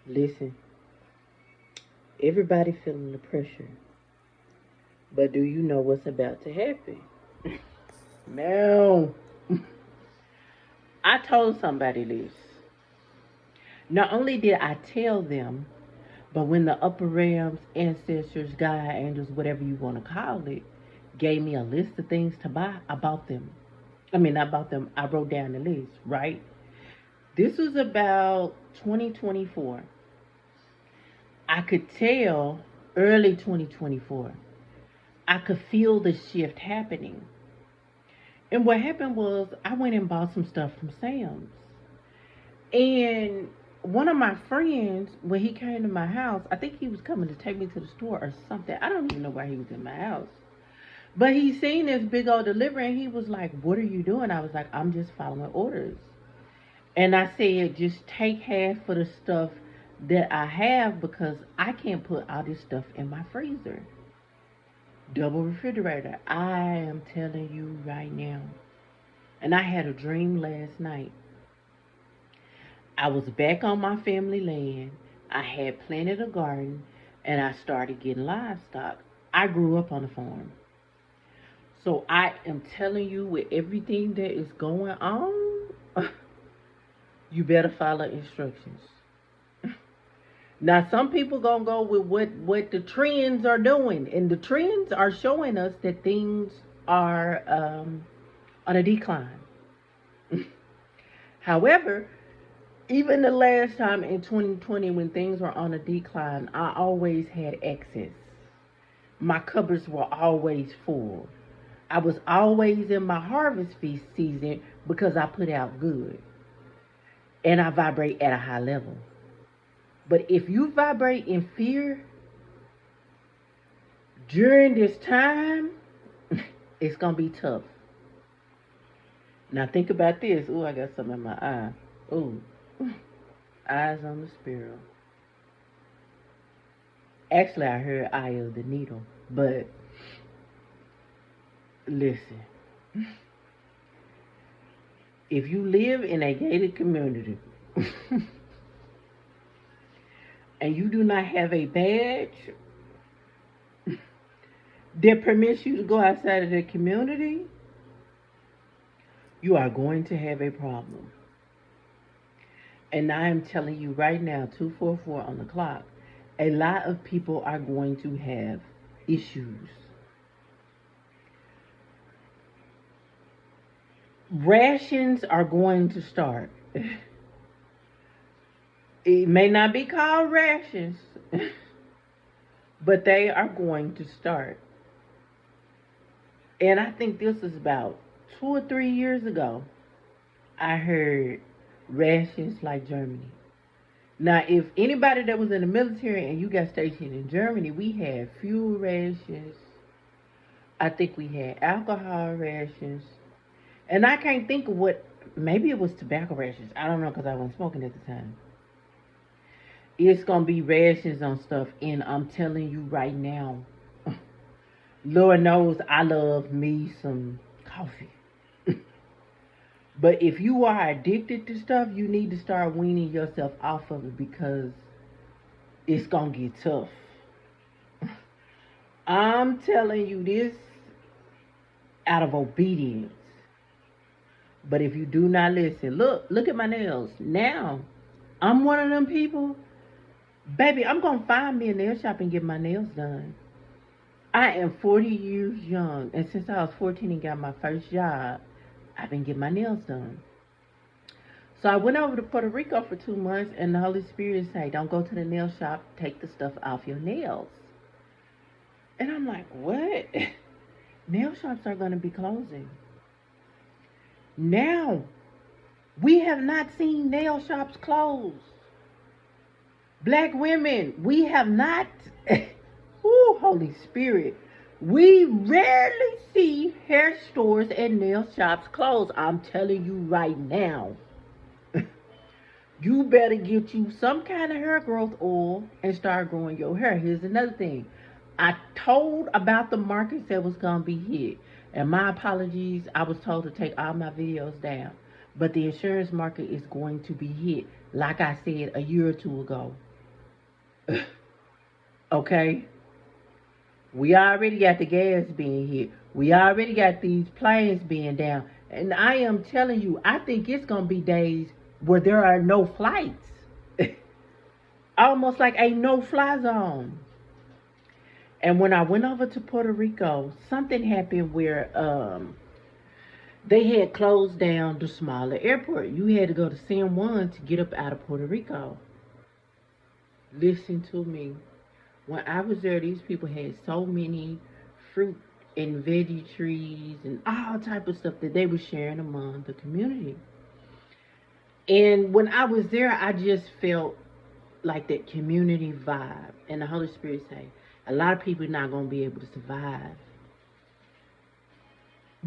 Listen, everybody feeling the pressure, but do you know what's about to happen? Now, I told somebody this. Not only did I tell them, but when the upper realms, ancestors, God, angels, whatever you want to call it, gave me a list of things to buy, about them. I mean, not about them. I wrote down the list, right? This was about 2024. I could tell early 2024. I could feel the shift happening. And what happened was I went and bought some stuff from Sam's. And one of my friends, when he came to my house, I think he was coming to take me to the store or something. I don't even know why he was in my house. But he seen this big old delivery and he was like, "What are you doing?" I was like, "I'm just following orders." And I said, "Just take half for the stuff that I have because I can't put all this stuff in my freezer." Double refrigerator. I am telling you right now. And I had a dream last night. I was back on my family land. I had planted a garden and I started getting livestock. I grew up on a farm. So I am telling you, with everything that is going on, you better follow instructions. Now, some people gonna go with what the trends are doing, and the trends are showing us that things are on a decline. However, even the last time in 2020 when things were on a decline, I always had excess. My cupboards were always full. I was always in my harvest feast season because I put out good and I vibrate at a high level. But if you vibrate in fear during this time, it's gonna be tough. Now think about this. Oh, I got something in my eye. Oh, eyes on the sparrow. Actually, I heard eye of the needle. But listen, if you live in a gated community and you do not have a badge that permits you to go outside of the community, you are going to have a problem. And I am telling you right now, 244 on the clock, a lot of people are going to have issues. Rations are going to start. It may not be called rations, but they are going to start. And I think this is about 2 or 3 years ago. I heard rations like Germany. Now, if anybody that was in the military and you got stationed in Germany, we had fuel rations. I think we had alcohol rations. And I can't think of what, maybe it was tobacco rations. I don't know because I wasn't smoking at the time. It's going to be rations on stuff. And I'm telling you right now, Lord knows I love me some coffee. But if you are addicted to stuff, you need to start weaning yourself off of it because it's going to get tough. I'm telling you this out of obedience. But if you do not listen, look at my nails. Now, I'm one of them people, baby, I'm going to find me a nail shop and get my nails done. I am 40 years young, and since I was 14 and got my first job, I've been getting my nails done. So I went over to Puerto Rico for 2 months, and the Holy Spirit said, "Don't go to the nail shop, take the stuff off your nails." And I'm like, what? Nail shops are going to be closing. Now, we have not seen nail shops close. Black women, we have not. Ooh, Holy Spirit. We rarely see hair stores and nail shops close. I'm telling you right now. You better get you some kind of hair growth oil and start growing your hair. Here's another thing. I told about the markets that was going to be hit. And my apologies, I was told to take all my videos down. But the insurance market is going to be hit, like I said a year or two ago. Okay? We already got the gas being hit. We already got these planes being down. And I am telling you, I think it's going to be days where there are no flights. Almost like a no-fly zone. And when I went over to Puerto Rico, something happened where they had closed down the smaller airport. You had to go to San Juan to get up out of Puerto Rico. Listen to me. When I was there, these people had so many fruit and veggie trees and all type of stuff that they were sharing among the community. And when I was there, I just felt like that community vibe. And the Holy Spirit say, a lot of people are not going to be able to survive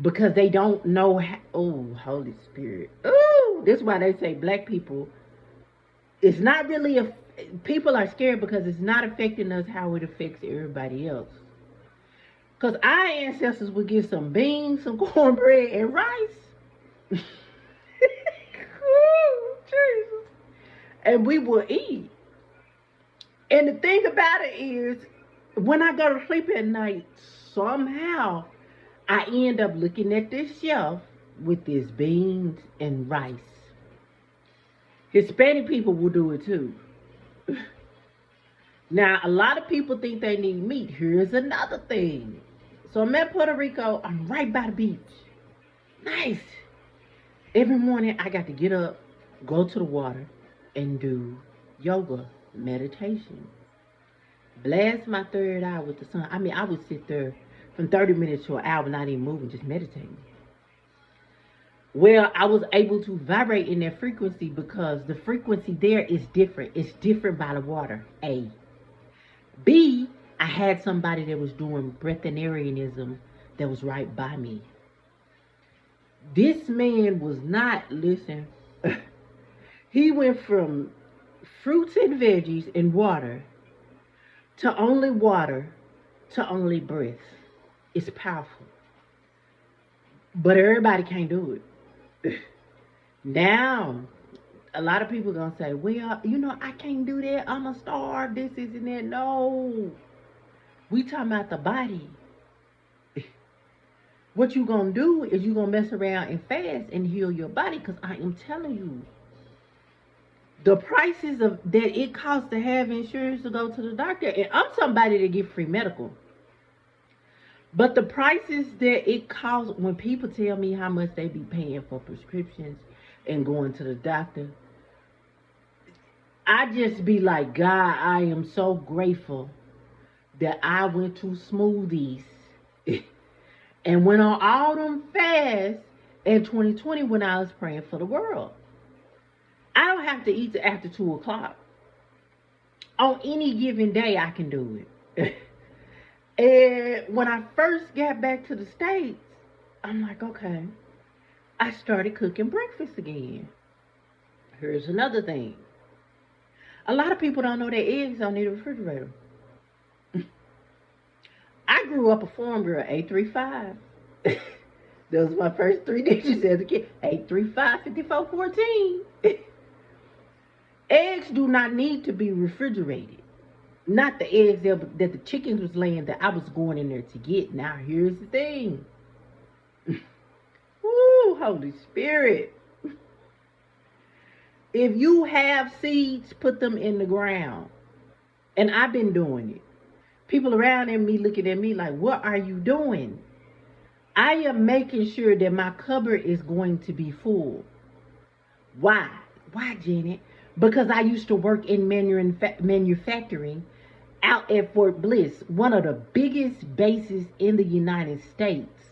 because they don't know how. Oh, Holy Spirit. Oh, this is why they say black people, it's not really a, people are scared because it's not affecting us how it affects everybody else. Because our ancestors would get some beans, some cornbread, and rice. Ooh, Jesus. And we will eat. And the thing about it is, when I go to sleep at night, somehow I end up looking at this shelf with this beans and rice. Hispanic people will do it too. Now, a lot of people think they need meat. Here's another thing. So I'm at Puerto Rico. I'm right by the beach. Nice. Every morning I got to get up, go to the water, and do yoga, meditation. Blast my third eye with the sun. I mean, I would sit there from 30 minutes to an hour not even moving, just meditating. Well, I was able to vibrate in that frequency because the frequency there is different. It's different by the water. A. B, I had somebody that was doing breatharianism that was right by me. This man was not, listen, he went from fruits and veggies and water to only breath. It's powerful. But everybody can't do it. Now, a lot of people gonna say, well, I can't do that. I'm a starve. This isn't that. No. We talking about the body. What you gonna do is you gonna mess around and fast and heal your body. Because I am telling you, the prices of that it costs to have insurance to go to the doctor. And I'm somebody to get free medical. But the prices that it costs when people tell me how much they be paying for prescriptions and going to the doctor, I just be like, God, I am so grateful that I went to smoothies and went on all them fasts in 2020 when I was praying for the world. I don't have to eat after 2 o'clock. On any given day, I can do it. And when I first got back to the States, I'm like, okay. I started cooking breakfast again. Here's another thing. A lot of people don't know that eggs don't need a refrigerator. I grew up a farm girl, 835. Those were my first 3 digits as a kid. 835-5414. Eggs do not need to be refrigerated. Not the eggs that the chickens was laying that I was going in there to get. Now, here's the thing. Woo, Holy Spirit. If you have seeds, put them in the ground. And I've been doing it. People around me looking at me like, what are you doing? I am making sure that my cupboard is going to be full. Why? Why, Janet? Because I used to work in manufacturing out at Fort Bliss, one of the biggest bases in the United States.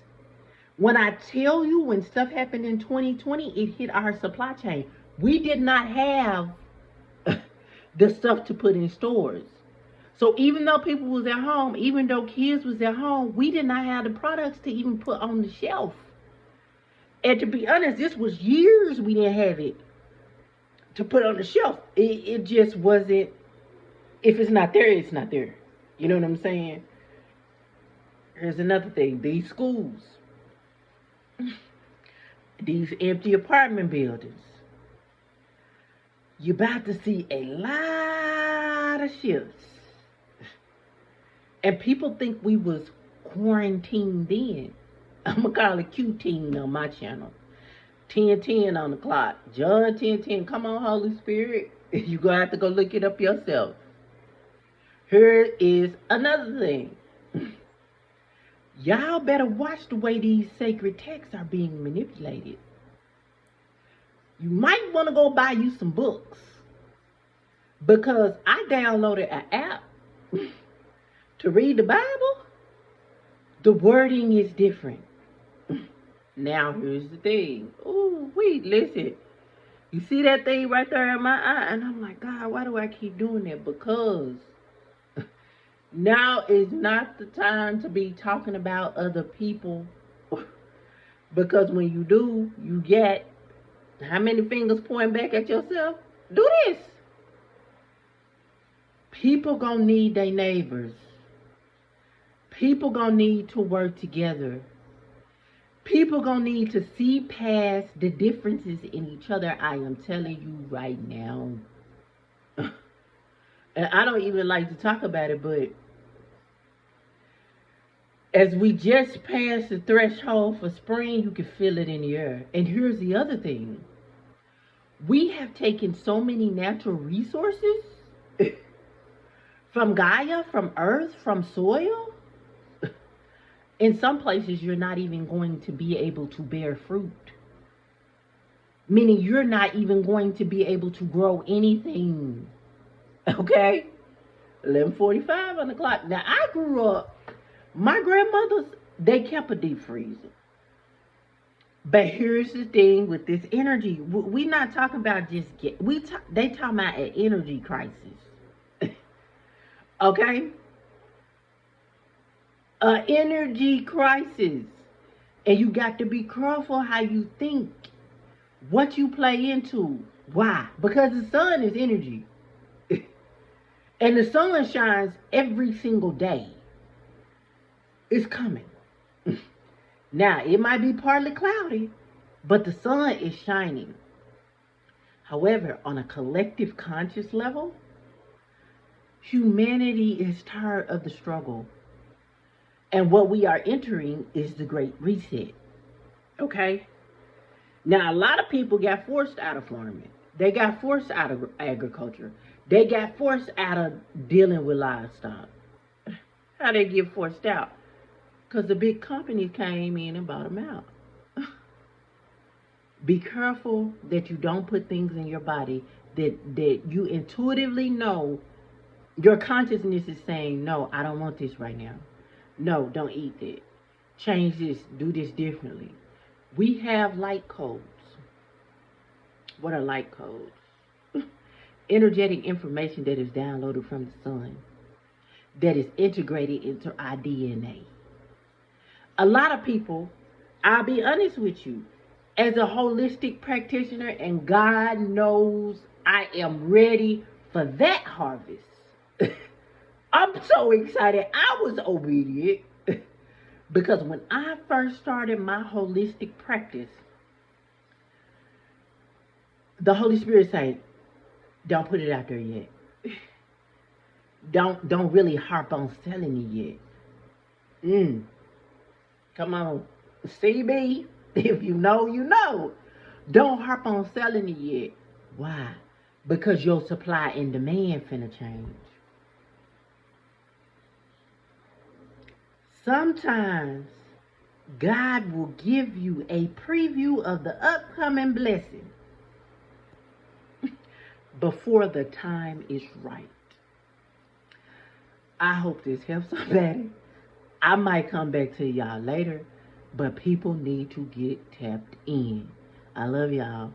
When I tell you, when stuff happened in 2020, it hit our supply chain. We did not have the stuff to put in stores. So even though people was at home, even though kids was at home, we did not have the products to even put on the shelf. And to be honest, this was years we didn't have it to put on the shelf. It just wasn't, if it's not there, it's not there. You know what I'm saying? Here's another thing. These schools, these empty apartment buildings, you're about to see a lot lot of shifts. And people think we was quarantined in. I'm going to call it Q-teen on my channel. 10:10 on the clock. John 10:10. Come on, Holy Spirit. You're going to have to go look it up yourself. Here is another thing. Y'all better watch the way these sacred texts are being manipulated. You might want to go buy you some books. Because I downloaded an app to read the Bible. The wording is different. Now, here's the thing. Oh, wait, listen. You see that thing right there in my eye? And I'm like, God, why do I keep doing that? Because now is not the time to be talking about other people. Because when you do, you get how many fingers pointing back at yourself? Do this. People gonna need their neighbors. People gonna need to work together. People gonna need to see past the differences in each other. I am telling you right now. And I don't even like to talk about it, but as we just passed the threshold for spring, you can feel it in the air. And here's the other thing. We have taken so many natural resources from Gaia, from earth, from soil. In some places, you're not even going to be able to bear fruit. Meaning you're not even going to be able to grow anything. Okay? 11:45 on the clock. Now, I grew up, my grandmothers, they kept a deep freezer. But here's the thing with this energy. We're not talking about just they talking about an energy crisis. Okay? An energy crisis. And you got to be careful how you think, what you play into. Why? Because the sun is energy. And the sun shines every single day. It's coming. Now, it might be partly cloudy, but the sun is shining. However, on a collective conscious level, humanity is tired of the struggle. And what we are entering is the Great Reset. Okay? Now, a lot of people got forced out of farming. They got forced out of agriculture. They got forced out of dealing with livestock. How they get forced out? Because the big companies came in and bought them out. Be careful that you don't put things in your body that you intuitively know your consciousness is saying, no, I don't want this right now. No, don't eat that. Change this. Do this differently. We have light codes. What are light codes? Energetic information that is downloaded from the sun, that is integrated into our DNA. A lot of people, I'll be honest with you, as a holistic practitioner, and God knows I am ready for that harvest. I'm so excited. I was obedient because when I first started my holistic practice, the Holy Spirit said, don't put it out there yet. Don't really harp on selling it yet. Come on, CB, if you know, you know. Don't harp on selling it yet. Why? Because your supply and demand finna change. Sometimes God will give you a preview of the upcoming blessing before the time is right. I hope this helps somebody. I might come back to y'all later, but people need to get tapped in. I love y'all.